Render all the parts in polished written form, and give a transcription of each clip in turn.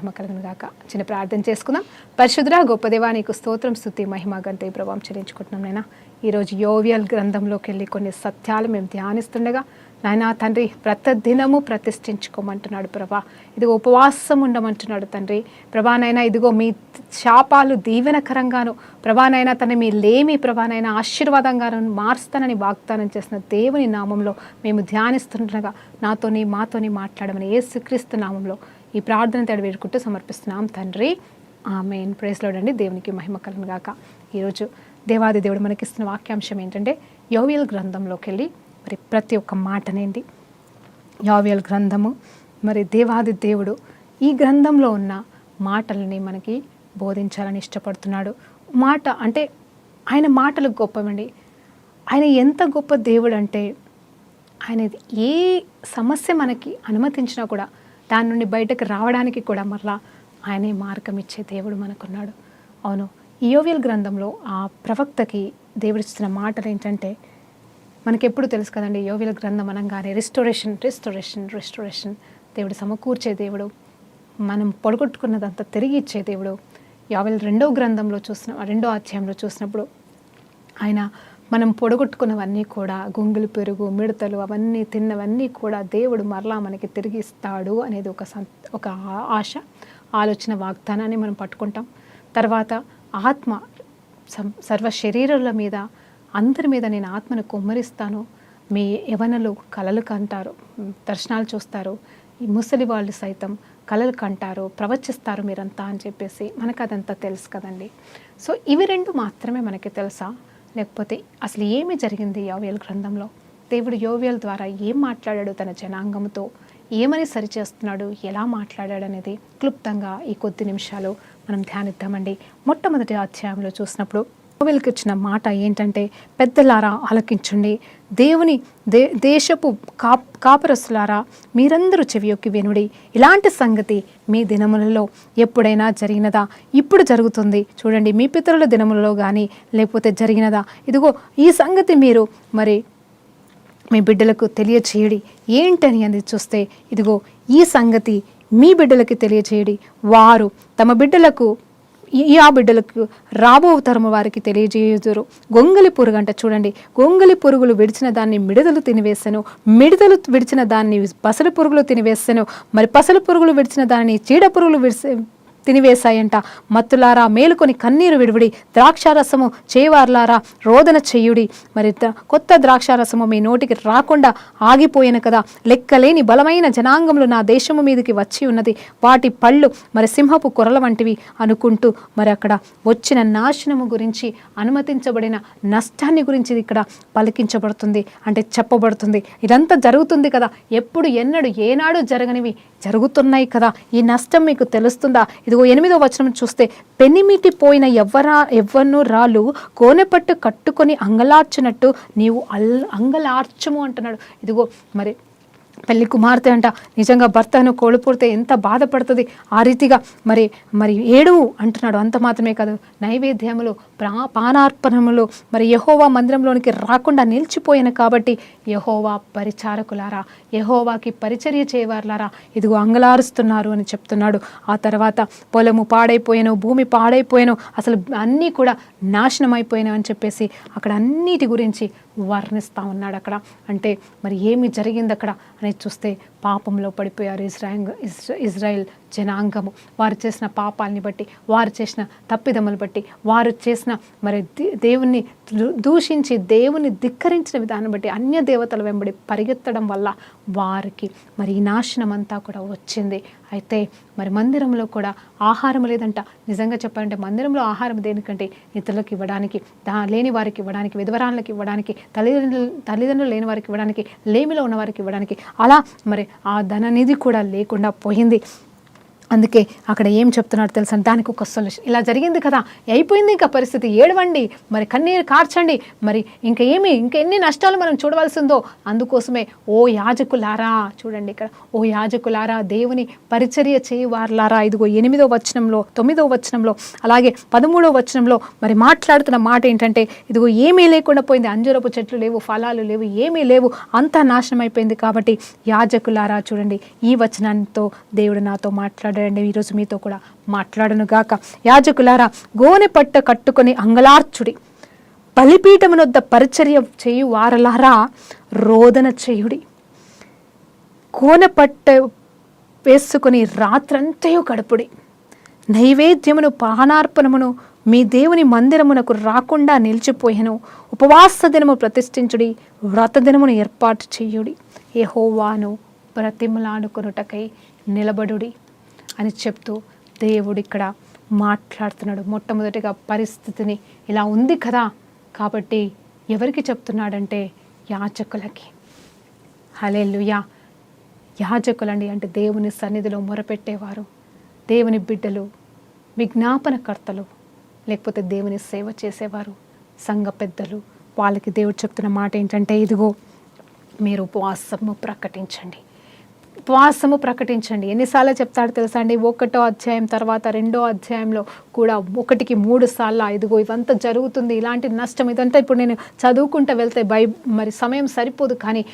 మహిమ కలుగును గాక. చిన్న ప్రార్థన చేసుకుందాం. పరిశుద్ధుడా గొప్ప దేవా, నీకు స్తోత్రం, స్తుతి, మహిమ, ఘనత, ప్రభావం చెల్లించుకుంటున్నాం నైనా. ఈరోజు యోవేలు గ్రంథంలోకి వెళ్ళి కొన్ని సత్యాలు మేము ధ్యానిస్తుండగా నాయనా తండ్రి ప్రతిదినము ప్రతిష్ఠించుకోమంటున్నాడు ప్రభా. ఇదిగో ఉపవాసం ఉండమంటున్నాడు తండ్రి ప్రభానైనా. ఇదిగో మీ శాపాలు దీవెనకరంగాను ప్రభానైనా తన మీ లేమి ప్రభానైనా ఆశీర్వాదంగాను మారుస్తానని వాగ్దానం చేసిన దేవుని నామంలో మేము ధ్యానిస్తుండగా మాతోని మాట్లాడమని యేసుక్రీస్తు నామంలో ఈ ప్రార్థన తడి వేడుకుంటూ సమర్పిస్తున్నాం తండ్రి. ఆమేన్. ప్రైజ్ లార్డ్ అండి. దేవునికి మహిమ కలుగును గాక. ఈరోజు దేవాది దేవుడు మనకిస్తున్న వాక్యాంశం ఏంటంటే యోవేలు గ్రంథంలోకి వెళ్ళి మరి ప్రతి ఒక్క మాటనేంటి యోవేలు గ్రంథము, మరి దేవాది దేవుడు ఈ గ్రంథంలో ఉన్న మాటలని మనకి బోధించాలని ఇష్టపడుతున్నాడు. మాట అంటే ఆయన మాటలు గొప్పవండి. ఆయన ఎంత గొప్ప దేవుడు అంటే ఆయన ఏ సమస్య మనకి అనుమతించినా కూడా దాని నుండి బయటకు రావడానికి కూడా మరలా ఆయనే మార్గం ఇచ్చే దేవుడు మనకున్నాడు. అవును, ఈ యోవేలు గ్రంథంలో ఆ ప్రవక్తకి దేవుడు ఇస్తున్న మాటలు ఏంటంటే మనకెప్పుడు తెలుసు కదండి, యోవేలు గ్రంథం అనగానే రెస్టోరేషన్ దేవుడు సమకూర్చే దేవుడు, మనం పొడగొట్టుకున్నదంతా తిరిగి ఇచ్చే దేవుడు. యోవేలు రెండో అధ్యాయంలో చూసినప్పుడు ఆయన మనం పొడగొట్టుకున్నవన్నీ కూడా గుంగులు, పెరుగు, మిడతలు అవన్నీ తిన్నవన్నీ కూడా దేవుడు మరలా మనకి తిరిగి ఇస్తాడు అనేది ఒక ఆశ, ఆలోచన, వాగ్దానాన్ని మనం పట్టుకుంటాం. తర్వాత ఆత్మ సర్వ శరీరాల మీద అందరి మీద నేను ఆత్మను కుమ్మరిస్తాను. మీ యవనలు కలలు కంటారు, దర్శనాలు చూస్తారు, ఈ ముసలి వాళ్ళు సైతం కలలు కంటారు, ప్రవచిస్తారు మీరంతా అని చెప్పేసి మనకు అదంతా తెలుసు కదండి. సో ఇవి రెండు మాత్రమే మనకి తెలుసా? లేకపోతే అసలు ఏమి జరిగింది యోవేలు గ్రంథంలో? దేవుడు యోవేలు ద్వారా ఏం మాట్లాడాడు, తన జనాంగంతో ఏమని సరిచేస్తున్నాడు, ఎలా మాట్లాడాడు అనేది క్లుప్తంగా ఈ కొద్ది నిమిషాలు మనం ధ్యానిద్దామండి. మొట్టమొదటి అధ్యాయంలో చూసినప్పుడు యోవేలుకి ఇచ్చిన మాట ఏంటంటే, పెద్దలారా ఆలకించండి, దేవుని దేశపు కాపురస్తులారా మీరందరూ చెవియొక్కి వినుడి. ఇలాంటి సంగతి మీ దినములలో ఎప్పుడైనా జరిగినదా? ఇప్పుడు జరుగుతుంది చూడండి. మీ పితరుల దినములలో కానీ లేకపోతే జరిగినదా? ఇదిగో ఈ సంగతి మీరు మరి మీ బిడ్డలకు తెలియచేయడి. ఏంటని అది చూస్తే ఇదిగో ఈ సంగతి మీ బిడ్డలకి తెలియచేయడి. వారు తమ బిడ్డలకు ఆ బిడ్డలకు రాబో తరము వారికి తెలియజేయుదురు. గొంగలి పురుగు అంట చూడండి. గొంగలి పురుగులు విడిచిన దాన్ని మిడతలు తినివేసెను, మిడతలు విడిచిన దాన్ని పసల పురుగులు తినివేసెను, మరి పసల పురుగులు విడిచిన దాన్ని చీడ పురుగులు తినివేశాయంట. మత్తులారా మేలుకొని కన్నీరు విడివిడి, ద్రాక్షారసము చేవార్లారా రోదన చెయ్యుడి. మరి కొత్త ద్రాక్షారసము మీ నోటికి రాకుండా ఆగిపోయాను కదా. లెక్కలేని బలమైన జనాంగములు నా దేశము మీదకి వచ్చి ఉన్నది, వాటి పళ్ళు మరి సింహపు కొరల వంటివి అనుకుంటూ మరి అక్కడ వచ్చిన నాశనము గురించి, అనుమతించబడిన నష్టాన్ని గురించి ఇక్కడ పలికించబడుతుంది, అంటే చెప్పబడుతుంది. ఇదంతా జరుగుతుంది కదా, ఎప్పుడు ఎన్నడు ఏనాడు జరగనివి జరుగుతున్నాయి కదా. ఈ నష్టం మీకు తెలుస్తుందా? ఇదిగో 8వ వచనం చూస్తే, పెనిమిటి పోయిన ఎవ్వను రాళ్ళు కోనెపట్టు కట్టుకొని అంగలార్చినట్టు నీవు అంగలార్చము అంటున్నాడు. ఇదిగో మరి పెళ్లి కుమార్తె అంట నిజంగా భర్తను కోల్పోతే ఎంత బాధపడుతుంది, ఆ రీతిగా మరి ఏడు అంటున్నాడు. అంత మాత్రమే కాదు, నైవేద్యములు పానార్పణములు మరి యెహోవా మందిరంలోనికి రాకుండా నిలిచిపోయాను కాబట్టి యెహోవా పరిచారకులారా, యెహోవాకి పరిచర్య చేయవారులారా ఇదిగో అంగలారుస్తున్నారు అని చెప్తున్నాడు. ఆ తర్వాత పొలము పాడైపోయాను, భూమి పాడైపోయాను, అసలు అన్నీ కూడా నాశనం అయిపోయాను అని చెప్పేసి అక్కడ అన్నిటి గురించి వర్ణిస్తూ ఉన్నాడు. అక్కడ అంటే మరి ఏమి జరిగింది అక్కడ అనేది చూస్తే, పాపంలో పడిపోయారు ఇజ్రాయెల్ జనాంగము. వారు చేసిన పాపాలని బట్టి, వారు చేసిన తప్పిదములు బట్టి, వారు చేసిన మరి దేవుణ్ణి దూషించి దేవుని ధిక్కరించిన విధానం బట్టి అన్య దేవతల వెంబడి పరిగెత్తడం వల్ల వారికి మరి ఈ నాశనం అంతా కూడా వచ్చింది. అయితే మరి మందిరంలో కూడా ఆహారం లేదంట. నిజంగా చెప్పాలంటే మందిరంలో ఆహారం దేనికంటే ఇతరులకు ఇవ్వడానికి, లేని వారికి ఇవ్వడానికి, విధవరాళ్ళకి ఇవ్వడానికి, తల్లిదండ్రులు లేని వారికి ఇవ్వడానికి, లేమిలో ఉన్న వారికి ఇవ్వడానికి, అలా మరి ఆ ధననిధి కూడా లేకుండా పోయింది. అందుకే అక్కడ ఏం చెప్తున్నాడు తెలుసా, దానికి ఒక సొల్యూషన్. ఇలా జరిగింది కదా, అయిపోయింది ఇంకా పరిస్థితి, ఏడవండి, మరి కన్నీరు కార్చండి, మరి ఇంకా ఎన్ని నష్టాలు మనం చూడవలసిందో. అందుకోసమే ఓ యాజకులారా, చూడండి ఇక్కడ, ఓ యాజకులారా, దేవుని పరిచర్య చేయువారులారా, ఇదిగో 8వ వచనంలో, 9వ వచనంలో, అలాగే 13వ వచనంలో మరి మాట్లాడుతున్న మాట ఏంటంటే, ఇదిగో ఏమీ లేకుండా పోయింది, అంజూరపు చెట్లు లేవు, ఫలాలు లేవు, ఏమీ లేవు, అంతా నాశనం అయిపోయింది. కాబట్టి యాజకులారా చూడండి, ఈ వచనంతో దేవుడు నాతో మాట్లాడాడు. మాట్లాడండి, ఈరోజు మీతో కూడా మాట్లాడను గాక. యాజకులారా, గోనె పట్ట కట్టుకొని అంగలార్చుడి, బలిపీఠమునొద్ద పరిచర్య చేయు వారలారా రోదన చేయుడి. గోనె పట్ట వేసుకుని రాత్రంతయు గడుపుడి. నైవేద్యమును పానార్పణమును మీ దేవుని మందిరమునకు రాకుండా నిలిచిపోయెను. ఉపవాస దినము ప్రతిష్ఠించుడి, వ్రత దినమును ఏర్పాటు చేయుడి, యెహోవాను బ్రతిమలాడుకొనుటకై నిలబడుడి అని చెప్తూ దేవుడు ఇక్కడ మాట్లాడుతున్నాడు. మొట్టమొదటిగా పరిస్థితిని ఇలా ఉంది కదా, కాబట్టి ఎవరికి చెప్తున్నాడంటే యాజకులకి. హల్లెలూయా. యాజకులండి అంటే దేవుని సన్నిధిలో మొరపెట్టేవారు, దేవుని బిడ్డలు, విజ్ఞాపనకర్తలు, లేకపోతే దేవుని సేవ చేసేవారు, సంఘ పెద్దలు. వాళ్ళకి దేవుడు చెప్తున్న మాట ఏంటంటే, ఇదిగో మీరు ఉపవాసము ప్రకటించండి, ఉపవాసము ప్రకటించండి. ఎన్నిసార్లు చెప్తాడు తెలుసా అండి? 1వ అధ్యాయం తర్వాత 2వ అధ్యాయంలో కూడా 1కి 3 సార్లు ఇదిగో ఇవంతా జరుగుతుంది, ఇలాంటి నష్టం, ఇదంతా ఇప్పుడు నేను చదువుకుంటూ వెళ్తే మరి సమయం సరిపోదు, కానీ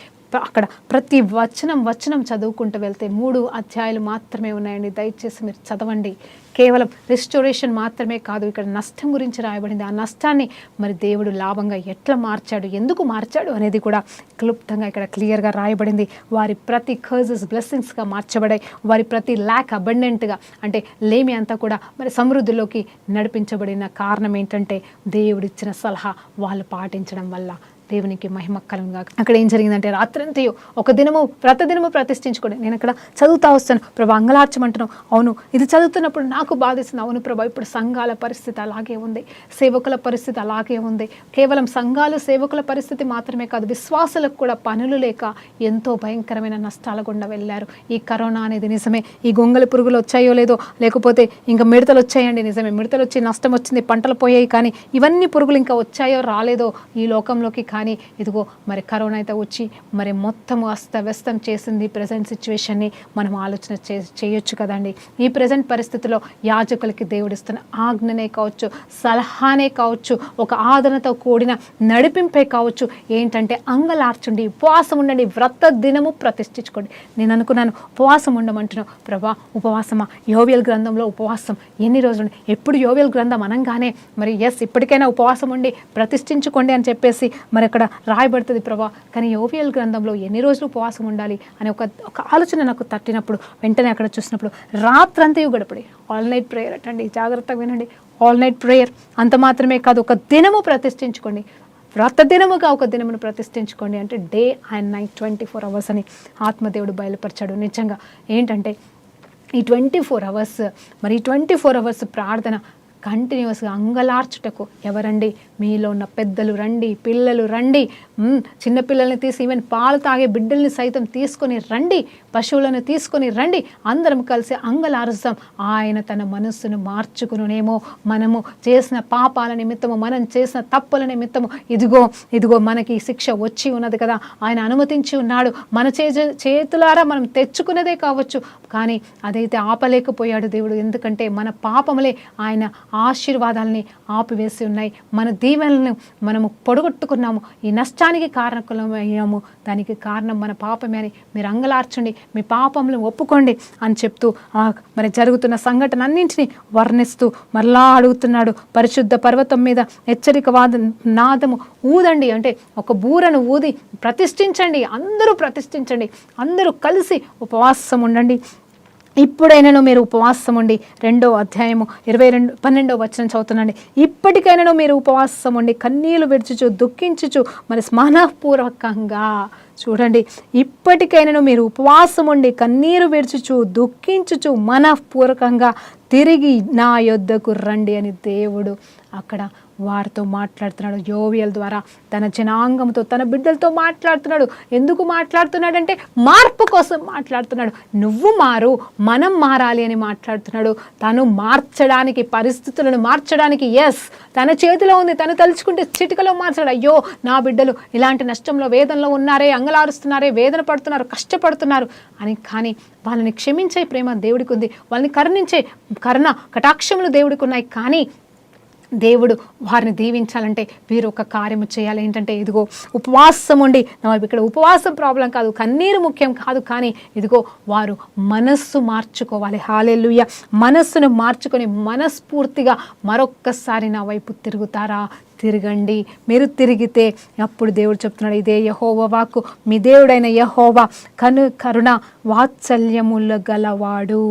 అక్కడ ప్రతి వచనం చదువుకుంటూ వెళ్తే 3 అధ్యాయాలు మాత్రమే ఉన్నాయండి. దయచేసి మీరు చదవండి. కేవలం రెస్టోరేషన్ మాత్రమే కాదు, ఇక్కడ నష్టం గురించి రాయబడింది. ఆ నష్టాన్ని మరి దేవుడు లాభంగా ఎట్లా మార్చాడు, ఎందుకు మార్చాడు అనేది కూడా క్లుప్తంగా ఇక్కడ క్లియర్గా రాయబడింది. వారి ప్రతి కర్జెస్ బ్లెస్సింగ్స్గా మార్చబడాయి. వారి ప్రతి ల్యాక్ అబండెంట్గా అంటే లేమి అంతా కూడా మరి సమృద్ధిలోకి నడిపించబడిన కారణం ఏంటంటే దేవుడిచ్చిన సలహా వాళ్ళు పాటించడం వల్ల. దేవునికి మహిమ కలుగుగా. అక్కడ ఏం జరిగిందంటే, రాత్రంతయు ఒక దినము వ్రత దినము ప్రతిష్ఠించుకోండి. నేను అక్కడ చదువుతా వస్తాను, ప్రభా అంగలార్చమంటున్నావు. అవును, ఇది చదువుతున్నప్పుడు నాకు బాధిస్తుంది. అవును ప్రభా, ఇప్పుడు సంఘాల పరిస్థితి అలాగే ఉంది, సేవకుల పరిస్థితి అలాగే ఉంది. కేవలం సంఘాలు సేవకుల పరిస్థితి మాత్రమే కాదు, విశ్వాసులకు కూడా పనులు లేక ఎంతో భయంకరమైన నష్టాల గుండా వెళ్ళారు. ఈ కరోనా అనేది నిజమే, ఈ గొంగళి పురుగులు వచ్చాయో లేదో, లేకపోతే ఇంకా మిడతలు వచ్చాయండి, నిజమే, మిడతలు వచ్చి నష్టం వచ్చింది, పంటలు పోయాయి. కానీ ఇవన్నీ పురుగులు ఇంకా వచ్చాయో రాలేదో ఈ లోకంలోకి, కానీ ఇదిగో మరి కరోనా అయితే వచ్చి మరి మొత్తం అస్తవ్యస్తం చేసింది ప్రజెంట్ సిచ్యువేషన్ని. మనం ఆలోచన చేయొచ్చు కదండి. ఈ ప్రజెంట్ పరిస్థితిలో యాజకులకి దేవుడిస్తున్న ఆజ్ఞనే కావచ్చు, సలహానే కావచ్చు, ఒక ఆదరణతో కూడిన నడిపింపే కావచ్చు ఏంటంటే, అంగలార్చుండి, ఉపవాసం ఉండండి, వ్రత దినము ప్రతిష్ఠించుకోండి. నేను అనుకున్నాను ఉపవాసం ఉండమంటున్నావు ప్రభా, ఉపవాసమా? యోవేలు గ్రంథంలో ఉపవాసం ఎన్ని రోజులు? ఎప్పుడు యోవేలు గ్రంథం అనగానే మరి ఇప్పటికైనా ఉపవాసం ఉండి ప్రతిష్ఠించుకోండి అని చెప్పేసి మరి అక్కడ రాయబడుతుంది ప్రభా. కానీ యోవేలు గ్రంథంలో ఎన్ని రోజులు ఉపవాసం ఉండాలి అనే ఒక ఆలోచన నాకు తట్టినప్పుడు వెంటనే అక్కడ చూసినప్పుడు రాత్రంతయు గడపడి, ఆల్ నైట్ ప్రేయర్ అటండి, జాగ్రత్తగా వినండి, ఆల్ నైట్ ప్రేయర్. అంత మాత్రమే కాదు, ఒక దినము ప్రతిష్ఠించుకోండి, వ్రత దినముగా ఒక దినమును ప్రతిష్ఠించుకోండి అంటే డే అండ్ నైట్ 24 hours అని ఆత్మదేవుడు బయలుపరిచాడు. నిజంగా ఏంటంటే ఈ 24 hours మరి 24 hours ప్రార్థన కంటిన్యూస్గా అంగలార్చుటకు ఎవరండి? మీలో ఉన్న పెద్దలు రండి, పిల్లలు రండి, చిన్నపిల్లల్ని తీసి ఈవెన్ పాలు తాగే బిడ్డల్ని సైతం తీసుకొని రండి, పశువులను తీసుకొని రండి, అందరం కలిసి అంగలారుస్తాం. ఆయన తన మనస్సును మార్చుకునేమో, మనము చేసిన పాపాల నిమిత్తము, మనం చేసిన తప్పుల నిమిత్తము ఇదిగో మనకి శిక్ష వచ్చి ఉన్నది కదా, ఆయన అనుమతించి ఉన్నాడు, మన చేతులారా మనం తెచ్చుకున్నదే కావచ్చు, కానీ అదైతే ఆపలేకపోయాడు దేవుడు. ఎందుకంటే మన పాపములే ఆయన ఆశీర్వాదాలని ఆపివేసి ఉన్నాయి, మన దీవెనలను మనము పొడగొట్టుకున్నాము, ఈ నష్టానికి కారణమయ్యాము, దానికి కారణం మన పాపమే అని మీరు అంగలార్చండి, మీ పాపములను ఒప్పుకోండి అని చెప్తూ మరి జరుగుతున్న సంఘటన అన్నింటినీ వర్ణిస్తూ మరలా అడుగుతున్నాడు. పరిశుద్ధ పర్వతం మీద హెచ్చరిక నాదము ఊదండి అంటే ఒక బూరను ఊది ప్రతిష్ఠించండి, అందరూ ప్రతిష్ఠించండి, అందరూ కలిసి ఉపవాసం ఉండండి. ఇప్పుడైనాను మీరు ఉపవాసం ఉండి, 2వ అధ్యాయము 12వ వచనం చదువుతున్నాండి. ఇప్పటికైనాను మీరు ఉపవాసం ఉండి కన్నీళ్లు విడుచుచు దుఃఖించుచు మరి స్మరణపూర్వకంగా, చూడండి, ఇప్పటికైనాను మీరు ఉపవాసం ఉండి కన్నీరు విడుచుచు దుఃఖించుచు మనఃపూర్వకంగా తిరిగి నా యొద్దకు రండి అని దేవుడు అక్కడ వారితో మాట్లాడుతున్నాడు. యోవేలు ద్వారా తన జనాంగంతో, తన బిడ్డలతో మాట్లాడుతున్నాడు. ఎందుకు మాట్లాడుతున్నాడంటే మార్పు కోసం మాట్లాడుతున్నాడు. నువ్వు మారు, మనం మారాలి అని మాట్లాడుతున్నాడు. తను మార్చడానికి, పరిస్థితులను మార్చడానికి తన చేతిలో ఉంది. తను తలుచుకుంటే చిటికలో మార్చాడు. అయ్యో నా బిడ్డలు ఇలాంటి నష్టంలో, వేదనలో ఉన్నారే, అంగలారుస్తున్నారే, వేదన పడుతున్నారు, కష్టపడుతున్నారు అని. కానీ వాళ్ళని క్షమించే ప్రేమ దేవుడికి ఉంది, వాళ్ళని కరుణించే కరుణ కటాక్షములు దేవుడికి ఉన్నాయి. కానీ దేవుడు వారిని దీవించాలంటే వీరు ఒక కార్యము చేయాలి. ఏంటంటే ఇదిగో ఉపవాసం ఉండి, ఇక్కడ ఉపవాసం ప్రాబ్లం కాదు, కన్నీరు ముఖ్యం కాదు, కానీ ఇదిగో వారు మనస్సు మార్చుకోవాలి. హల్లెలూయా. మనస్సును మార్చుకొని మనస్ఫూర్తిగా మరొక్కసారి నా వైపు తిరుగుతారా? తిరగండి. మీరు తిరిగితే అప్పుడు దేవుడు చెప్తున్నాడు, ఇదే యెహోవా వాక్కు, మీ దేవుడైన యెహోవా కరుణ వాత్సల్యముల గలవాడు,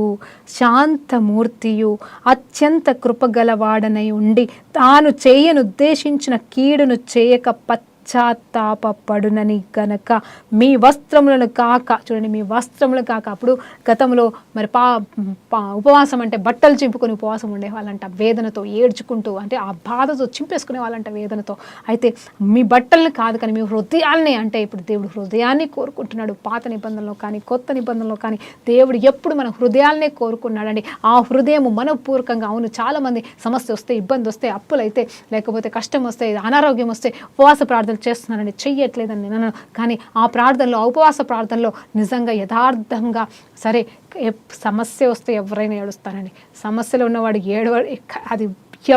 శాంతమూర్తియు, అత్యంత కృపగలవాడనై ఉండి తాను చేయనుద్దేశించిన కీడును చేయక పశ్చాత్తాపడునని గనక మీ వస్త్రములను కాక, చూడండి, మీ వస్త్రములు కాక. అప్పుడు గతంలో మరి ఉపవాసం అంటే బట్టలు చింపుకొని ఉపవాసం ఉండేవాళ్ళంట, వేదనతో ఏడ్చుకుంటూ, అంటే ఆ బాధతో చింపేసుకునే వాళ్ళంట వేదనతో. అయితే మీ బట్టల్ని కాదు కానీ మీ హృదయాల్ని, అంటే ఇప్పుడు దేవుడు హృదయాన్ని కోరుకుంటున్నాడు. పాత నిబంధనలో కానీ కొత్త నిబంధనలో కానీ దేవుడు ఎప్పుడు మన హృదయాలనే కోరుకున్నాడండి. ఆ హృదయము మనపూర్వకంగా, అవును చాలామంది సమస్య వస్తే, ఇబ్బంది వస్తే, అప్పులైతే, లేకపోతే కష్టం వస్తే, అనారోగ్యం వస్తే ఉపవాస ప్రార్థన చేస్తున్నానండి, చెయ్యట్లేదని నేను, కానీ ఆ ప్రార్థనలో, ఉపవాస ప్రార్థనలో నిజంగా యథార్థంగా, సరే సమస్య వస్తే ఎవరైనా ఏడుస్తానండి, సమస్యలో ఉన్నవాడు అది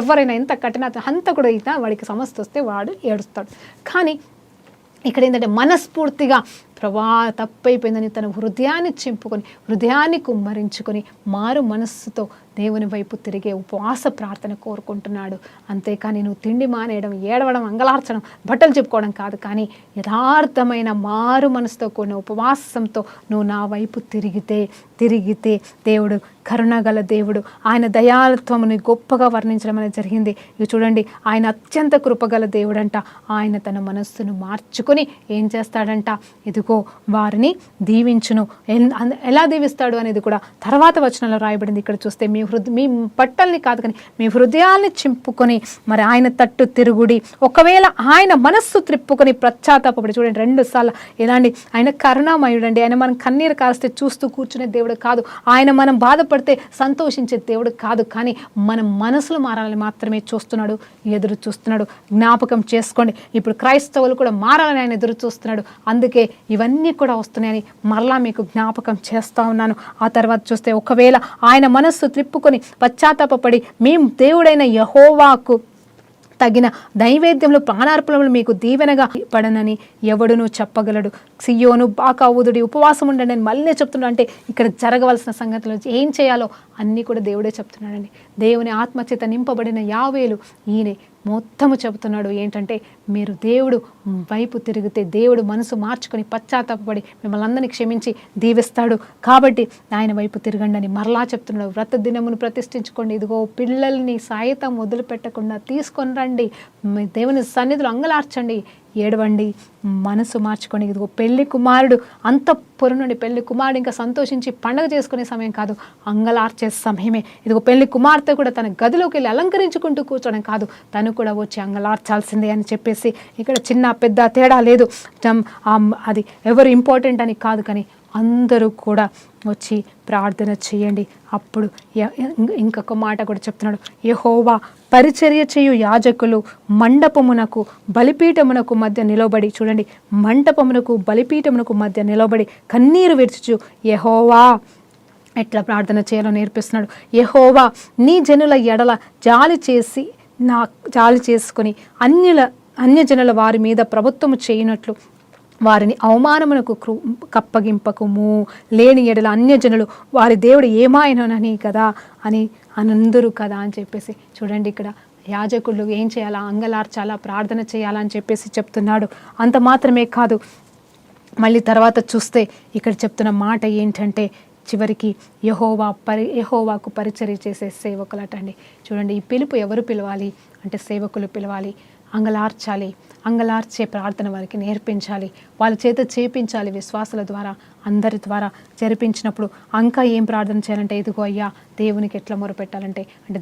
ఎవరైనా ఎంత కఠినత అంత కూడా అయినా వాడికి సమస్య వస్తే వాడు ఏడుస్తాడు. కానీ ఇక్కడ ఏంటంటే మనస్ఫూర్తిగా ప్రభా తప్పైపోయిందని తన హృదయాన్ని చింపుకొని, హృదయాన్ని కుమ్మరించుకొని, మారు మనస్సుతో దేవుని వైపు తిరిగే ఉపవాస ప్రార్థన కోరుకుంటున్నాడు. అంతేకాని నువ్వు తిండి మానేయడం, ఏడవడం, అంగలార్చడం, బట్టలు చెప్పుకోవడం కాదు, కానీ యథార్థమైన మారు మనసుతో కూడిన ఉపవాసంతో నువ్వు నా వైపు తిరిగితే దేవుడు కరుణగల దేవుడు, ఆయన దయాళత్వముని గొప్పగా వర్ణించడం అనేది జరిగింది. ఇవి చూడండి, ఆయన అత్యంత కృపగల దేవుడంట. ఆయన తన మనస్సును మార్చుకొని ఏం చేస్తాడంట, ఇదిగో వారిని దీవించును. ఎలా దీవిస్తాడు అనేది కూడా తర్వాత వచనంలో రాయబడింది. ఇక్కడ చూస్తే మీ బట్టల్ని కాదు కానీ మీ హృదయాల్ని చింపుకొని మరి ఆయన తట్టు తిరుగుడి. ఒకవేళ ఆయన మనస్సు త్రిప్పుకొని పశ్చాత్తాపడి, చూడండి 2 సార్లు. ఎలాంటి ఆయన కరుణామయుడండి. ఆయన మనం కన్నీరు కాస్తే చూస్తూ కూర్చునే దేవుడు కాదు. ఆయన మనం బాధపడితే సంతోషించే దేవుడు కాదు, కానీ మన మనసులు మారాలని మాత్రమే చూస్తున్నాడు, ఎదురు చూస్తున్నాడు. జ్ఞాపకం చేసుకోండి, ఇప్పుడు క్రైస్తవులు కూడా మారాలని ఆయన ఎదురు చూస్తున్నాడు. అందుకే ఇవన్నీ కూడా వస్తున్నాయని మరలా మీకు జ్ఞాపకం చేస్తూ ఉన్నాను. ఆ తర్వాత చూస్తే ఒకవేళ ఆయన మనస్సు త్రిప్పుకొని పశ్చాత్తాపడి మేము దేవుడైన యెహోవాకు తగిన నైవేద్యములు ప్రాణార్పణలు మీకు దీవెనగా పడనని ఎవడును చెప్పగలడు. సియోను బాకా ఊదుడి, ఉపవాసం ఉండండి అని మళ్ళీ చెప్తున్నాడు. అంటే ఇక్కడ జరగవలసిన సంగతులు ఏం చేయాలో అన్నీ కూడా దేవుడే చెప్తున్నాడండి. దేవుని ఆత్మచేత నింపబడిన యావేలు ఈయనే మొత్తము చెబుతున్నాడు. ఏంటంటే మీరు దేవుడు వైపు తిరిగితే దేవుడు మనసు మార్చుకొని పశ్చాత్తాపడి మిమ్మల్ని అందరినీ క్షమించి దీవిస్తాడు. కాబట్టి ఆయన వైపు తిరగండి అని మరలా చెప్తున్నాడు. వ్రత దినమును ప్రతిష్ఠించుకోండి, ఇదిగో పిల్లల్ని సాయితం వదిలిపెట్టకుండా తీసుకొని రండి, దేవుని సన్నిధిలో అంగలార్చండి, ఏడవండి, మనసు మార్చుకొని. ఇదిగో పెళ్లి కుమారుడు అంతఃపురం నుండి పెళ్లి కుమారుడు ఇంకా సంతోషించి పండగ చేసుకునే సమయం కాదు, అంగలార్చే సమయమే. ఇదిగో పెళ్లి కుమార్తె కూడా తన గదిలోకి వెళ్ళి అలంకరించుకుంటూ కూర్చోడం కాదు, తను కూడా వచ్చి అంగలార్చాల్సిందే అని చెప్పేసి ఇక్కడ చిన్న పెద్ద తేడా లేదు. అది ఎవరు ఇంపార్టెంట్ అని కాదు, కానీ అందరూ కూడా వచ్చి ప్రార్థన చేయండి. అప్పుడు ఇంకొక మాట కూడా చెప్తున్నాడు, యెహోవా పరిచర్య చేయు యాజకులు మండపమునకు బలిపీఠమునకు మధ్య నిలబడి, చూడండి, మంటపమునకు బలిపీఠమునకు మధ్య నిలబడి కన్నీరు విడుచుచు యెహోవా ఎట్లా ప్రార్థన చేయాలో నేర్పిస్తున్నాడు. యెహోవా నీ జనుల ఎడల జాలి చేసుకొని అన్యజనుల వారి మీద ప్రభుత్వము చేయనట్లు వారిని అవమానమునకు కప్పగింపకము, లేని ఎడల అన్యజనులు వారి దేవుడు ఏమాయనని కదా అని అందరూ కదా అని చెప్పేసి, చూడండి ఇక్కడ యాజకులు ఏం చేయాలా, అంగలార్చాలా, ప్రార్థన చేయాలా అని చెప్పేసి చెప్తున్నాడు. అంత మాత్రమే కాదు, మళ్ళీ తర్వాత చూస్తే ఇక్కడ చెప్తున్న మాట ఏంటంటే చివరికి యెహోవాకు పరిచర్య చేసే సేవకులటండి. చూడండి, ఈ పిలుపు ఎవరు పిలవాలి అంటే సేవకులు పిలవాలి, అంగలార్చాలి, అంగలార్చే ప్రార్థన వారికి నేర్పించాలి, వాళ్ళ చేత చేపించాలి, విశ్వాసాల ద్వారా అందరి ద్వారా జరిపించినప్పుడు ఇంకా ఏం ప్రార్థన చేయాలంటే, ఇదిగో అయ్యా దేవునికి ఎట్లా మొరపెట్టాలంటే, అంటే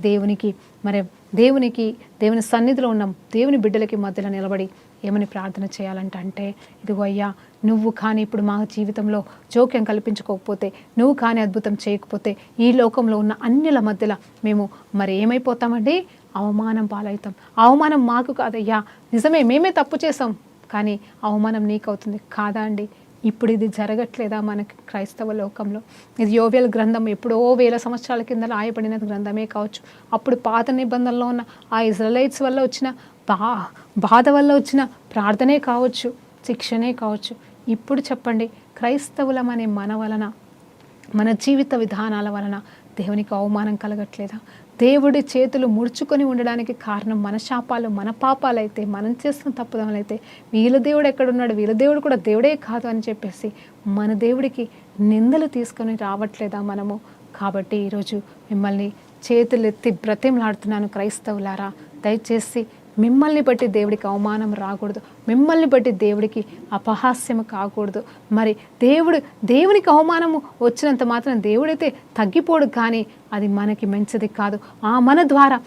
దేవుని సన్నిధిలో ఉన్న దేవుని బిడ్డలకి మధ్యలో నిలబడి ఏమని ప్రార్థన చేయాలంట అంటే, ఇదిగో అయ్యా నువ్వు కానీ ఇప్పుడు మా జీవితంలో జోక్యం కల్పించుకోకపోతే, నువ్వు కానీ అద్భుతం చేయకపోతే ఈ లోకంలో ఉన్న అన్యుల మధ్యలో మేము మరి ఏమైపోతామండి, అవమానం పాలవుతాం. అవమానం మాకు కాదయ్యా, నిజమే మేమే తప్పు చేసాం, కానీ అవమానం నీకు అవుతుంది కాదా అండి. ఇప్పుడు ఇది జరగట్లేదా మనకి క్రైస్తవ లోకంలో? ఇది యోవేల్ గ్రంథం ఎప్పుడో 1000 సంవత్సరాల కింద రాయబడిన గ్రంథమే కావచ్చు. అప్పుడు పాత నిబంధనలో ఉన్న ఆ ఇజ్రాయెలైట్స్ వల్ల వచ్చిన బాధ వల్ల వచ్చిన ప్రార్థనే కావచ్చు, శిక్షనే కావచ్చు. ఇప్పుడు చెప్పండి, క్రైస్తవులమనే మన వలన, మన జీవిత విధానాల వలన దేవునికి అవమానం కలగట్లేదా? దేవుడి చేతులు ముడుచుకొని ఉండడానికి కారణం మన శాపాలు, మన పాపాలైతే, మనం చేస్తున్న తప్పుదములైతే, వీళ్ళ దేవుడు ఎక్కడున్నాడు, వీళ్ళ దేవుడు కూడా దేవుడే కాదు అని చెప్పేసి మన దేవుడికి నిందలు తీసుకొని రావట్లేదా మనము? కాబట్టి ఈరోజు మిమ్మల్ని చేతులెత్తి బ్రతిమలాడుతున్నాను, క్రైస్తవులారా, దయచేసి మిమ్మల్ని బట్టి దేవుడికి అవమానం రాకూడదు, మిమ్మల్ని బట్టి దేవుడికి అపహాస్యం కాకూడదు. మరి దేవునికి అవమానము వచ్చినంత మాత్రం దేవుడైతే తగ్గిపోడు, కానీ అది మనకి మంచిది కాదు. మన ద్వారా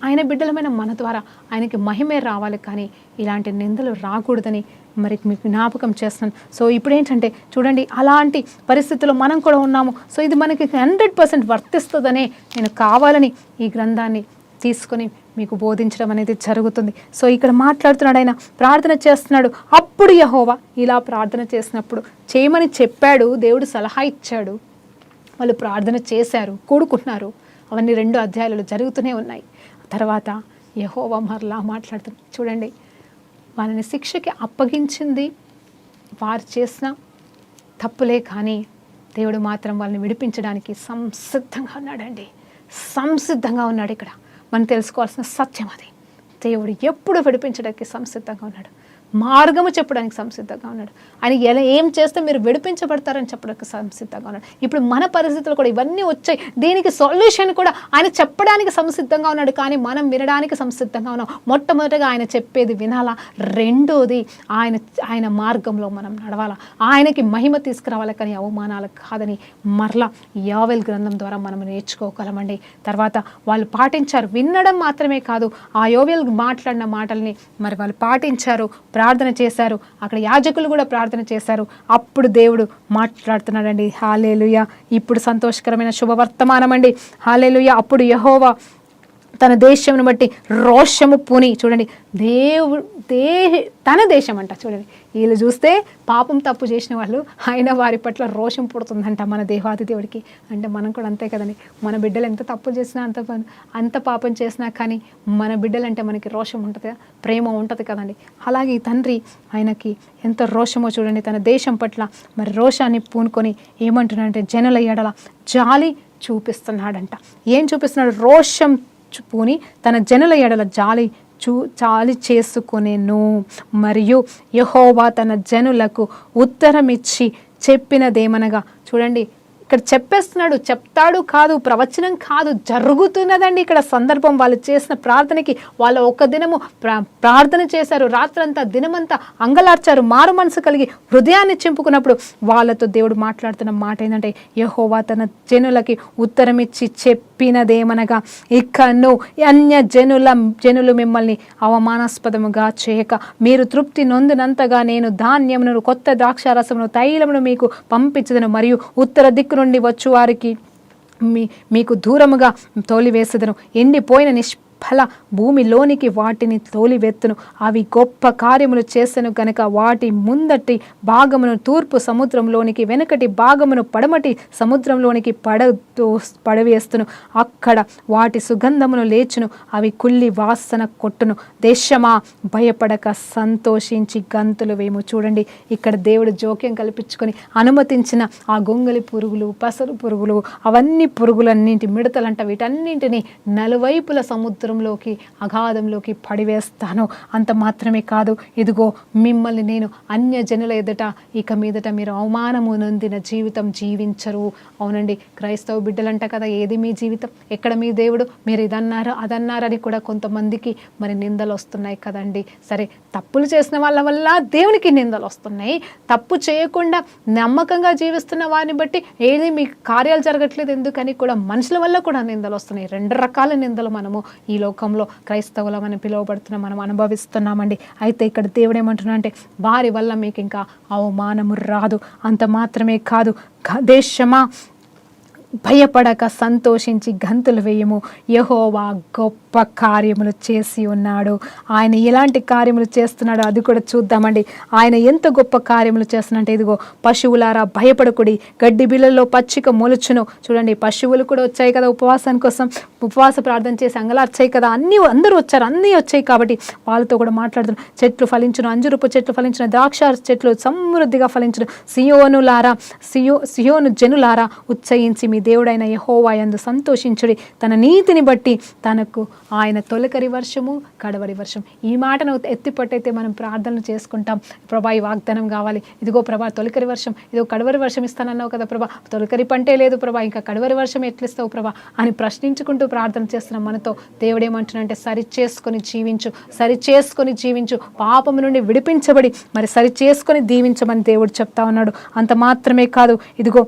ఆయన బిడ్డలమైన మన ద్వారా ఆయనకి మహిమే రావాలి, కానీ ఇలాంటి నిందలు రాకూడదని మరి మీకు జ్ఞాపకం చేస్తున్నాను. సో ఇప్పుడు ఏంటంటే చూడండి, అలాంటి పరిస్థితుల్లో మనం కూడా ఉన్నాము. సో ఇది మనకి 100% వర్తిస్తుందనే నేను కావాలని ఈ గ్రంథాన్ని తీసుకొని మీకు బోధించడం అనేది జరుగుతుంది. సో ఇక్కడ మాట్లాడుతున్నాడు, ఆయన ప్రార్థన చేస్తున్నాడు. అప్పుడు యెహోవా ఇలా ప్రార్థన చేసినప్పుడు చేయమని చెప్పాడు, దేవుడు సలహా ఇచ్చాడు, వాళ్ళు ప్రార్థన చేశారు, కూడుకున్నారు. అవన్నీ 2 అధ్యాయాలు జరుగుతూనే ఉన్నాయి. తర్వాత యెహోవా మరలా మాట్లాడుతున్నాడు. చూడండి, వాళ్ళని శిక్షకి అప్పగించింది వారు చేసిన తప్పులే, కానీ దేవుడు మాత్రం వాళ్ళని విడిపించడానికి సంసిద్ధంగా ఉన్నాడండి. సంసిద్ధంగా ఉన్నాడు. ఇక్కడ మనం తెలుసుకోవాల్సిన సత్యం అది. దేవుడు ఎప్పుడు విడిపించడానికి సంసిద్ధంగా ఉన్నాడు, మార్గము చెప్పడానికి సంసిద్ధంగా ఉన్నాడు. ఆయన ఎలా ఏం చేస్తే మీరు విడిపించబడతారని చెప్పడానికి సంసిద్ధంగా ఉన్నాడు. ఇప్పుడు మన పరిస్థితులు కూడా ఇవన్నీ వచ్చాయి, దీనికి సొల్యూషన్ కూడా ఆయన చెప్పడానికి సంసిద్ధంగా ఉన్నాడు, కానీ మనం వినడానికి సంసిద్ధంగా ఉన్నాం. మొట్టమొదటిగా ఆయన చెప్పేది వినాలా, రెండోది ఆయన మార్గంలో మనం నడవాలా, ఆయనకి మహిమ తీసుకురావాలి, కానీ అవమానాలు కాదని మరలా యోవేల్ గ్రంథం ద్వారా మనం నేర్చుకోగలమండి. తర్వాత వాళ్ళు పాటించారు, వినడం మాత్రమే కాదు, ఆ యోవేల్ మాట్లాడిన మాటల్ని మరి వాళ్ళు పాటించారు, ప్రార్థన చేశారు. అక్కడ యాజకులు కూడా ప్రార్థన చేశారు. అప్పుడు దేవుడు మాట్లాడుతున్నాడండి. హల్లెలూయా. ఇప్పుడు సంతోషకరమైన శుభవర్తమానం అండి. హల్లెలూయా. అప్పుడు యెహోవా తన దేశమును బట్టి రోషము పూని, చూడండి, తన దేశం అంట. చూడండి, వీళ్ళు చూస్తే పాపం తప్పు చేసిన వాళ్ళు, అయినా వారి పట్ల రోషం పుడుతుందంట మన దేవాది దేవుడికి. అంటే మనం కూడా అంతే కదండి, మన బిడ్డలు ఎంత తప్పు చేసినా, అంత పాపం చేసినా కానీ మన బిడ్డలంటే మనకి రోషం ఉంటుంది, ప్రేమ ఉంటుంది కదండి. అలాగే ఈ తండ్రి ఆయనకి ఎంత రోషమో చూడండి, తన దేశం పట్ల మరి రోషాన్ని పూనుకొని ఏమంటున్నాడంటే జనుల ఎడల జాలి చూపిస్తున్నాడంట. ఏం చూపిస్తున్నాడు? రోషం పూని తన జనుల ఎడల జాలి చేసుకొనెను. మరియు యెహోవా తన జనులకు ఉత్తరమిచ్చి చెప్పినదేమనగా, చూడండి, ఇక్కడ చెప్పేస్తున్నాడు, చెప్తాడు కాదు, ప్రవచనం కాదు, జరుగుతున్నదండి ఇక్కడ సందర్భం. వాళ్ళు చేసిన ప్రార్థనకి వాళ్ళు ఒక దినము ప్రార్థన చేశారు, రాత్రంతా దినమంతా అంగలార్చారు, మారు మనసు కలిగి హృదయాన్ని చింపుకున్నప్పుడు వాళ్ళతో దేవుడు మాట్లాడుతున్న మాట ఏంటంటే, యెహోవా తన జనులకి ఉత్తరమిచ్చి చెప్పినదేమనగా, ఇకను అన్య జనులు మిమ్మల్ని అవమానాస్పదముగా చేయక మీరు తృప్తి నొందినంతగా నేను ధాన్యమును, కొత్త ద్రాక్షారసమును, తైలమును మీకు పంపించదను. మరియు ఉత్తర దిక్కు నుండి వచ్చు వారికి మీకు దూరముగా తోలివేసదను. ఎండిపోయిన నిష్ఫల భూమిలోనికి వాటిని తోలివెత్తును. అవి గొప్ప కార్యములు చేసెను గనక వాటి ముందటి భాగమును తూర్పు సముద్రంలోనికి, వెనుకటి భాగమును పడమటి సముద్రంలోనికి పడవేస్తును. అక్కడ వాటి సుగంధమును లేచును, అవి కుళ్ళి వాసన కొట్టును. దేశమా భయపడక సంతోషించి గంతులు వేము. చూడండి, ఇక్కడ దేవుడు జోక్యం కల్పించుకొని అనుమతించిన ఆ గొంగలి పురుగులు, పసరు పురుగులు, అవన్నీ పురుగులన్నింటి మిడతలంట, వీటన్నింటినీ నలువైపుల సముద్రంలోకి, అగాధంలోకి పడివేస్తాను. అంత మాత్రమే కాదు, ఇదిగో మిమ్మల్ని నేను అన్య జనుల ఎదుట ఇక మీదట మీరు అవమానము నొందిన జీవితం జీవించరు. అవునండి, క్రైస్తవ బిడ్డలంట కదా, ఏది మీ జీవితం, ఎక్కడ మీ దేవుడు, మీరు ఇదన్నారు అదన్నారని కూడా కొంతమందికి మరి నిందలు వస్తున్నాయి కదండి. సరే, తప్పులు చేసిన వాళ్ళ వల్ల దేవునికి నిందలు వస్తున్నాయి, తప్పు చేయకుండా నమ్మకంగా జీవిస్తున్న వారిని బట్టి ఏది మీ కార్యాలు జరగట్లేదు ఎందుకని కూడా మనుషుల వల్ల కూడా నిందలు వస్తున్నాయి. 2 రకాల నిందలు మనము ఈ లోకంలో క్రైస్తవులమని పిలువబడుతున్న మనం అనుభవిస్తున్నామండి. అయితే ఇక్కడ దేవుడు ఏమంటున్నా అంటే, వారి వల్ల మీకు ఇంకా అవమానము రాదు. అంత మాత్రమే కాదు, దేశమా భయపడక సంతోషించి గంతులు వేయము, యెహోవా గొప్ప కార్యములు చేసి ఉన్నాడు. ఆయన ఎలాంటి కార్యములు చేస్తున్నాడో అది కూడా చూద్దామండి. ఆయన ఎంత గొప్ప కార్యములు చేస్తున్నాడంటే, ఇదిగో పశువులారా భయపడకుడి, గడ్డి బిళ్ళల్లో పచ్చిక మొలుచును. చూడండి, పశువులు కూడా వచ్చాయి కదా ఉపవాసం కోసం, ఉపవాస ప్రార్థన చేసి అంగలార్చాయి కదా, అందరూ వచ్చారు, అన్నీ వచ్చాయి కాబట్టి వాళ్ళతో కూడా మాట్లాడుతున్నాడు. చెట్లు ఫలించును, అంజురుపు చెట్లు ఫలించిన, ద్రాక్ష చెట్లు సమృద్ధిగా ఫలించును. సియోను జనులారా ఉచ్చయించి మీ దేవుడైన యెహోవా యందు సంతోషించుడి. తన నీతిని బట్టి తనకు ఆయన తొలకరి వర్షము కడవరి వర్షం. ఈ మాటను ఎత్తిపట్టయితే మనం ప్రార్థనలు చేసుకుంటాం. ప్రభా ఈ వాగ్దానం కావాలి, ఇదిగో ప్రభా తొలకరి వర్షం, ఇదిగో కడవరి వర్షం ఇస్తానన్నావు కదా ప్రభా, తొలకరి పంటే లేదు ప్రభా, ఇంకా కడవరి వర్షం ఎట్లిస్తావు ప్రభా అని ప్రశ్నించుకుంటూ ప్రార్థన చేస్తున్నాం. మనతో దేవుడేమంటున్నాడంటే, సరి చేసుకొని జీవించు, పాపము నుండి విడిపించబడి మరి సరి చేసుకొని దీవించమని దేవుడు చెప్తా ఉన్నాడు. అంత మాత్రమే కాదు, ఇదిగో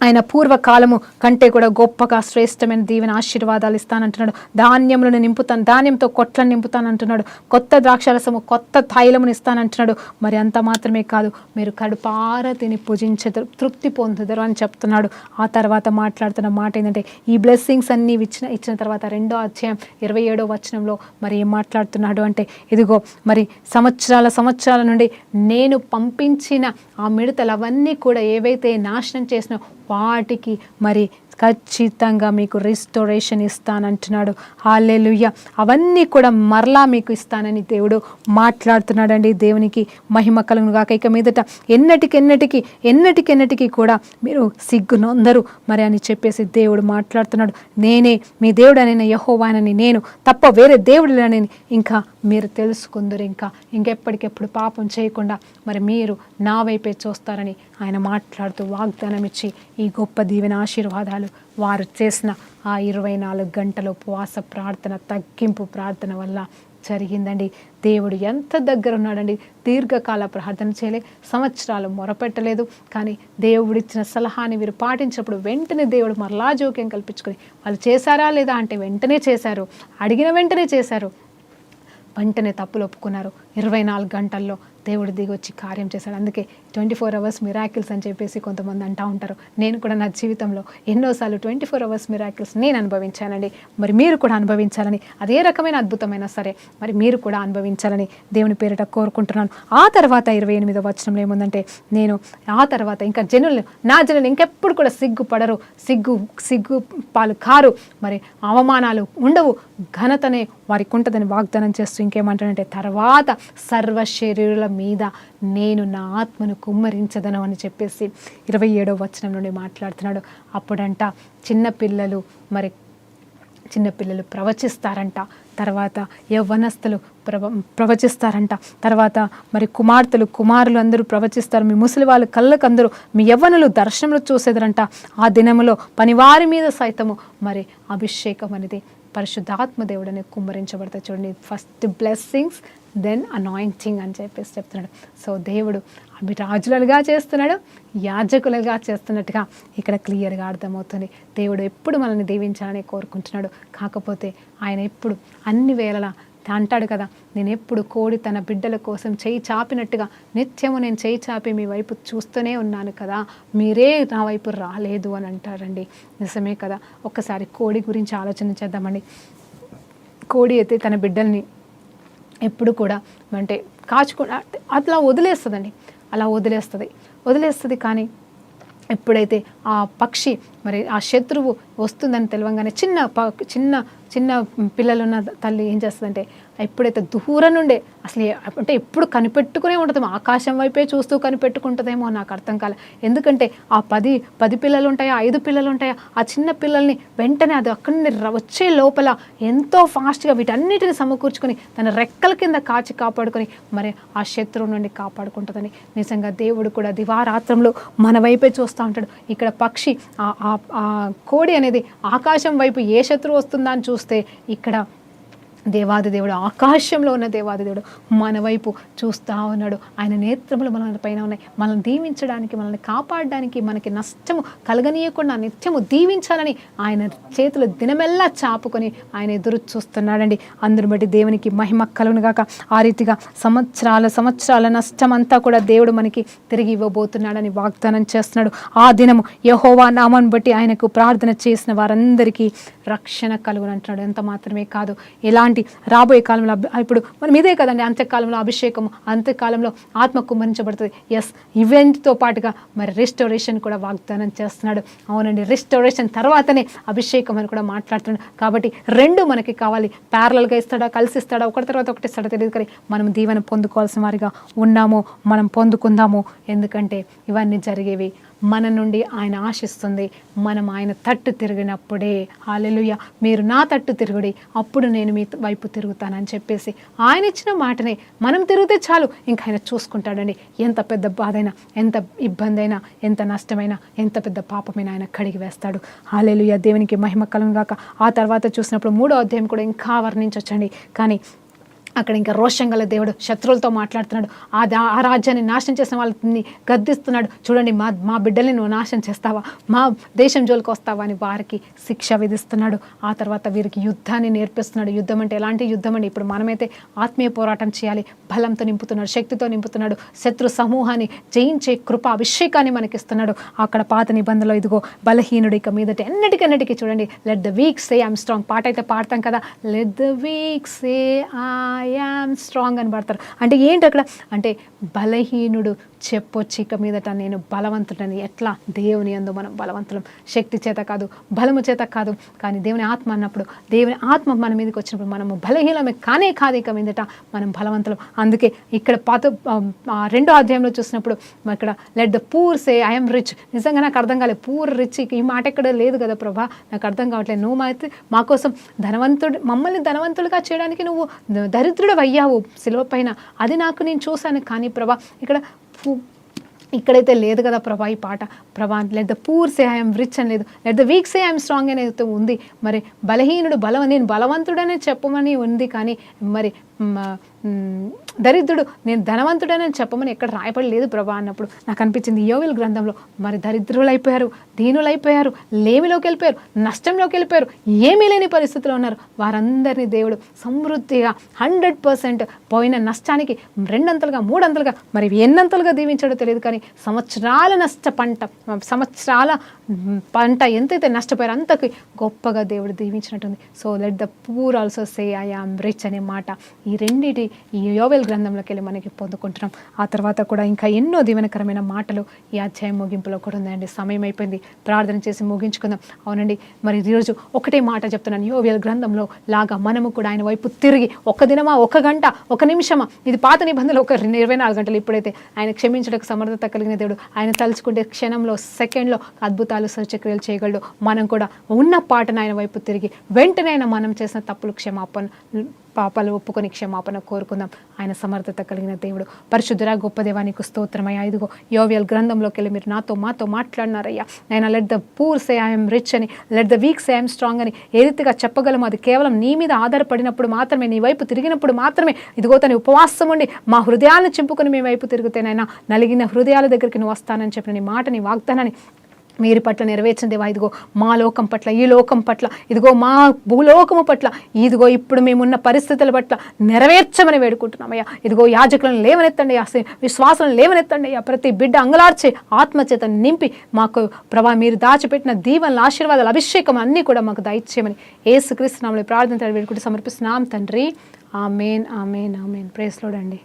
ఆయన పూర్వకాలము కంటే కూడా గొప్పగా శ్రేష్టమైన దీవెన ఆశీర్వాదాలు ఇస్తానంటున్నాడు. ధాన్యములను నింపుతాను, ధాన్యంతో కొట్లను నింపుతానంటున్నాడు. కొత్త ద్రాక్షరసము, కొత్త తైలమును ఇస్తానంటున్నాడు. మరి అంత మాత్రమే కాదు, మీరు కడుపార తిని పూజించెదరు, తృప్తి పొందుదరు అని చెప్తున్నాడు. ఆ తర్వాత మాట్లాడుతున్న మాట ఏంటంటే, ఈ బ్లెస్సింగ్స్ అన్నీ ఇచ్చిన తర్వాత 2వ అధ్యాయం 27వ వచనంలో మరి ఏం మాట్లాడుతున్నాడు అంటే, ఇదిగో మరి సంవత్సరాల నుండి నేను పంపించిన ఆ మిడతలు అవన్నీ కూడా ఏవైతే నాశనం చేసినా వాటికి మరి ఖచ్చితంగా మీకు రిస్టోరేషన్ ఇస్తానంటున్నాడు. హల్లెలూయా. అవన్నీ కూడా మరలా మీకు ఇస్తానని దేవుడు మాట్లాడుతున్నాడండి. దేవునికి మహిమ కలుగును గాక. ఇక మీదట ఎన్నటికెన్నటికి కూడా మీరు సిగ్గునొందరు మరి అని చెప్పేసి దేవుడు మాట్లాడుతున్నాడు. నేనే మీ దేవుడనైన యెహోవానని, నేను తప్ప వేరే దేవుడులని ఇంకా మీరు తెలుసుకుందరు. ఇంకెప్పటికెప్పుడు పాపం చేయకుండా మరి మీరు నా వైపే చూస్తారని ఆయన మాట్లాడుతూ వాగ్దానం ఇచ్చి ఈ గొప్ప దీవెన ఆశీర్వాదాలు వారు చేసిన ఆ 24 గంటల ఉపవాస ప్రార్థన, తగ్గింపు ప్రార్థన వల్ల జరిగిందండి. దేవుడు ఎంత దగ్గర ఉన్నాడండి. దీర్ఘకాల ప్రార్థన చేయలే, సంవత్సరాలు మొరపెట్టలేదు, కానీ దేవుడిచ్చిన సలహాని వీరు పాటించినప్పుడు వెంటనే దేవుడు మరలా జోక్యం కల్పించుకొని వాళ్ళు చేశారా లేదా అంటే వెంటనే చేశారు, అడిగిన వెంటనే చేశారు, వెంటనే తప్పులు ఒప్పుకున్నారు. 24 గంటల్లో దేవుడు దిగి వచ్చి కార్యం చేశాడు. అందుకే 24 అవర్స్ మిరాకిల్స్ అని చెప్పేసి కొంతమంది అంటూ ఉంటారు. నేను కూడా నా జీవితంలో ఎన్నోసార్లు 24 అవర్స్ మిరాకిల్స్ నేను అనుభవించానండి. మరి మీరు కూడా అనుభవించాలని, అదే రకమైన అద్భుతమైన సరే మరి మీరు కూడా అనుభవించాలని దేవుని పేరిట కోరుకుంటున్నాను. ఆ తర్వాత 28వ వచనంలో ఏముందంటే, నేను ఆ తర్వాత ఇంకా నా జనులు ఇంకెప్పుడు కూడా సిగ్గుపడరు, సిగ్గు పాలు కారు, మరి అవమానాలు ఉండవు, ఘనతనే వారికి ఉంటుందని వాగ్దానం చేస్తూ ఇంకేమంటాడంటే, తర్వాత సర్వ శరీరుల మీద నేను నా ఆత్మను కుమ్మరించదను అని చెప్పేసి 27వ వచనం నుండి మాట్లాడుతున్నాడు. అప్పుడంట చిన్నపిల్లలు ప్రవచిస్తారంట, తర్వాత యవ్వనస్తులు ప్రవచిస్తారంట, తర్వాత మరి కుమారులు అందరూ ప్రవచిస్తారు. మీ ముసలి వాళ్ళు కళ్ళకందరూ, మీ యవ్వనులు దర్శనములు చూసేదరంట. ఆ దినములో పనివారి మీద సైతము మరి అభిషేకం అనేది పరిశుద్ధాత్మ దేవుడని కుమ్మరించబడతాయి. చూడండి, ఫస్ట్ బ్లెస్సింగ్స్ దెన్ అనాయింటింగ్ అని చెప్పేసి చెప్తున్నాడు. సో దేవుడు అవి రాజులుగా చేస్తున్నాడు, యాజకులుగా చేస్తున్నట్టుగా ఇక్కడ క్లియర్గా అర్థమవుతుంది. దేవుడు ఎప్పుడు మనల్ని దీవించాలని కోరుకుంటున్నాడు. కాకపోతే ఆయన ఎప్పుడు అన్ని వేళలా అంటాడు కదా, నేను ఎప్పుడు కోడి తన బిడ్డల కోసం చేయి చాపినట్టుగా నిత్యము నేను చేయి చాపి మీ వైపు చూస్తూనే ఉన్నాను కదా, మీరే నా వైపు రాలేదు అని అంటారండి. నిజమే కదా. ఒక్కసారి కోడి గురించి ఆలోచన చేద్దామండి. కోడి అయితే తన బిడ్డల్ని ఎప్పుడు కూడా అంటే అట్లా వదిలేస్తుందండి, అలా వదిలేస్తుంది. కానీ ఎప్పుడైతే ఆ పక్షి మరి ఆ శత్రువు వస్తుందని తెలియంగానే చిన్న పిల్లలున్న తల్లి ఏం చేస్తుందంటే, ఎప్పుడైతే దూరం నుండే అసలు అంటే ఎప్పుడు కనిపెట్టుకునే ఉంటుందేమో, ఆకాశం వైపే చూస్తూ కనిపెట్టుకుంటుందేమో, నాకు అర్థం కాలే. ఎందుకంటే ఆ 10 పిల్లలు ఉంటాయా, 5 పిల్లలు ఉంటాయా, ఆ చిన్న పిల్లల్ని వెంటనే అది అక్కడి వచ్చే లోపల ఎంతో ఫాస్ట్గా వీటన్నిటిని సమకూర్చుకొని తన రెక్కల కింద కాపాడుకొని మరి ఆ శత్రువు నుండి కాపాడుకుంటుందని. నిజంగా దేవుడు కూడా దివారాత్రంలో మన వైపే చూస్తూ ఉంటాడు. ఇక్కడ పక్షి ఆ కోడి అనేది ఆకాశం వైపు ఏ శత్రువు వస్తుందా అని చూస్తే, ఇక్కడ దేవాది దేవుడు, ఆకాశంలో ఉన్న దేవాది దేవుడు మన వైపు చూస్తూ ఉన్నాడు. ఆయన నేత్రములు మన పైన ఉన్నాయి. మనల్ని దీవించడానికి, మనల్ని కాపాడడానికి, మనకి నష్టము కలగనీయకుండా నిత్యము దీవించాలని ఆయన చేతులు దినమెల్లా చాపుకొని ఆయన ఎదురు చూస్తున్నాడండి. అందరిని బట్టి దేవునికి మహిమ కలుగును గాక. ఆ రీతిగా సంవత్సరాల నష్టం అంతా కూడా దేవుడు మనకి తిరిగి ఇవ్వబోతున్నాడని వాగ్దానం చేస్తున్నాడు. ఆ దినము యెహోవా నామాన్ని బట్టి ఆయనకు ప్రార్థన చేసిన వారందరికీ రక్షణ కలుగును అంటున్నాడు. ఎంత మాత్రమే కాదు, ఎలాంటి రాబోయే కాలంలో ఇప్పుడు మనం ఇదే కదండి, అంత్యకాలంలో అభిషేకము, అంత్యకాలంలో ఆత్మ కుమ్మరించబడుతుంది. ఎస్, ఈవెంట్తో పాటుగా మరి రెస్టోరేషన్ కూడా వాగ్దానం చేస్తున్నాడు. అవునండి, రెస్టోరేషన్ తర్వాతనే అభిషేకం అని కూడా మాట్లాడుతున్నాడు. కాబట్టి రెండు మనకి కావాలి. ప్యారలల్గా ఇస్తాడా, కలిసి ఇస్తాడా, ఒకటి తర్వాత ఒకటి ఇస్తాడా తెలియదు, కానీ మనం దీవెన పొందుకోవాల్సిన వారిగా ఉన్నాము. మనం పొందుకుందాము. ఎందుకంటే ఇవన్నీ జరిగేవి మన నుండి ఆయన ఆశిస్తుంది. మనం ఆయన తట్టు తిరిగినప్పుడే. హల్లెలూయా, మీరు నా తట్టు తిరుగుడి, అప్పుడు నేను మీ వైపు తిరుగుతానని చెప్పేసి ఆయన ఇచ్చిన మాటనే మనం తిరిగితే చాలు, ఇంకా ఆయన చూసుకుంటాడండి. ఎంత పెద్ద బాధైనా, ఎంత ఇబ్బంది అయినా, ఎంత నష్టమైనా, ఎంత పెద్ద పాపమైనా ఆయన కడిగి వేస్తాడు. హల్లెలూయా, దేవునికి మహిమ కలుగును గాక. ఆ తర్వాత చూసినప్పుడు 3వ అధ్యాయం కూడా ఇంకా వర్ణించవచ్చండి. కానీ అక్కడ ఇంకా రోషం గల దేవుడు శత్రువులతో మాట్లాడుతున్నాడు. ఆ రాజ్యాన్ని నాశనం చేసిన వాళ్ళని గద్దిస్తున్నాడు. చూడండి, మా బిడ్డల్ని నువ్వు నాశనం చేస్తావా, మా దేశం జోలికి వస్తావా అని వారికి శిక్ష విధిస్తున్నాడు. ఆ తర్వాత వీరికి యుద్ధాన్ని నేర్పిస్తున్నాడు. యుద్ధం అంటే ఎలాంటి యుద్ధం అండి? ఇప్పుడు మనమైతే ఆత్మీయ పోరాటం చేయాలి, బలంతో నింపుతున్నాడు, శక్తితో నింపుతున్నాడు. శత్రు సమూహాన్ని జయించే కృప అభిషేకాన్ని మనకిస్తున్నాడు. అక్కడ పాత నిబంధనలో ఇదిగో బలహీనుడు ఇక మీదట ఎన్నటికీ చూడండి, let the weak say I'm strong. పాట అయితే పాడతాం కదా, let the weak say I yam strong అని పడతారు. అంటే ఏంటి అక్కడ అంటే బలహీనుడు చెప్పొచ్చు ఇక మీదట నేను బలవంతుడని. ఎట్లా? దేవుని యందు మనం బలవంతులం. శక్తి చేత కాదు, బలము చేత కాదు, కానీ దేవుని ఆత్మ అన్నప్పుడు, దేవుని ఆత్మ మన మీదకి వచ్చినప్పుడు మనము బలహీనమే కానే కాదు, ఇక మీదట మనం బలవంతులం. అందుకే ఇక్కడ 2వ అధ్యాయంలో చూసినప్పుడు ఇక్కడ let the poor say I'm rich. నిజంగా నాకు అర్థం కాలేదు, పూర్ రిచ్ ఈ మాట ఎక్కడ లేదు కదా ప్రభా, నాకు అర్థం కావట్లేదు. నువ్వు అయితే మా కోసం మమ్మల్ని ధనవంతులుగా చేయడానికి నువ్వు దరిద్రుడు అయ్యావు శిలువ పైన, అది నాకు నేను చూశాను. కానీ ప్రభా ఇక్కడైతే లేదు కదా ప్రభా ఈ పాట. ప్రభా let the poor say I'm rich అని లేదు, let the weak say I'm strong అని అయితే ఉంది. మరి బలహీనుడు నేను బలవంతుడనే చెప్పమని ఉంది, కానీ మరి దరిద్రుడు నేను ధనవంతుడని చెప్పమని ఎక్కడ రాయబడి లేదు ప్రభా అన్నప్పుడు నాకు అనిపించింది, యోవేలు గ్రంథంలో మరి దరిద్రులైపోయారు, దీనులైపోయారు, లేమిలోకి వెళ్ళిపోయారు, నష్టంలోకి వెళ్ళిపోయారు, ఏమీ లేని పరిస్థితిలో ఉన్నారు. వారందరినీ దేవుడు సమృద్ధిగా 100% పోయిన నష్టానికి 2 3 మరి ఎన్నంతలుగా దీవించాడో తెలియదు, కానీ సంవత్సరాల పంట ఎంతైతే నష్టపోయారో అంతకి గొప్పగా దేవుడు దీవించినట్టుంది. So let the poor also say I am rich అనే మాట ఈ యోవేలు గ్రంథంలోకి వెళ్ళి మనకి పొందుకుంటున్నాం. ఆ తర్వాత కూడా ఇంకా ఎన్నో దీవెనకరమైన మాటలు ఈ అధ్యాయం ముగింపులో కూడా ఉందండి. సమయం అయిపోయింది, ప్రార్థన చేసి ముగించుకుందాం. అవునండి, మరి ఈరోజు ఒకటే మాట చెప్తున్నాను, యోవేలు గ్రంథంలో లాగా మనము కూడా ఆయన వైపు తిరిగి 1 దినమా, 1 గంట, 1 నిమిషమా, ఇది పాత నిబంధనలు 24 గంటలు. ఇప్పుడైతే ఆయన క్షమించడానికి సమర్థత కలిగిన దేవుడు. ఆయన తలుచుకుంటే క్షణంలో, సెకండ్లో అద్భుతాలు, సూచక్రియలు చేయగలడు. మనం కూడా ఉన్న పాటను ఆయన వైపు తిరిగి వెంటనే మనం చేసిన తప్పులు పాపాలు ఒప్పుకొని క్షమాపణ కోరుకుందాం. ఆయన సమర్థత కలిగిన దేవుడు. పరిశుద్ధురా గొప్ప దేవానికి స్తోత్రమయ్యా. ఇదిగో యోవేలు గ్రంథంలోకి వెళ్ళి మీరు మాతో మాట్లాడినారయ్యా. నేను let the poor say I'm rich అని, let the weak say I'm strong అని ఏ రీతిగా చెప్పగలము? అది కేవలం నీ మీద ఆధారపడినప్పుడు మాత్రమే, నీ వైపు తిరిగినప్పుడు మాత్రమే. ఇదిగో తన ఉపవాసం ఉండి మా హృదయాలను చింపుకొని మీ వైపు తిరుగుతేనైనా నలిగిన హృదయాల దగ్గరికి నువ్వు వస్తానని చెప్పిన నీ మాట, నీ వాగ్దానాన్ని మీరు పట్ల నెరవేర్చిన దేవా. ఇదిగో మా లోకం పట్ల, ఈ లోకం పట్ల, ఇదిగో మా భూలోకము పట్ల, ఇదిగో ఇప్పుడు మేమున్న పరిస్థితుల పట్ల నెరవేర్చమని వేడుకుంటున్నామయ్యా. ఇదిగో యాజకులను లేవనెత్తండి, విశ్వాసాలను లేవనెత్తండి అయ్యా. ప్రతి బిడ్డ అంగలార్చే ఆత్మచేత నింపి మాకు ప్రభా మీరు దాచిపెట్టిన దీవెనలు, ఆశీర్వాదాలు, అభిషేకం అన్నీ కూడా మాకు దయచేయమని యేసుక్రీస్తు నామములో ప్రార్థన వేడుకుంటూ సమర్పిస్తున్నాం తండ్రి. ఆమేన్, ఆమేన్, ఆమేన్. ప్రైజ్ లార్డ్ అండి.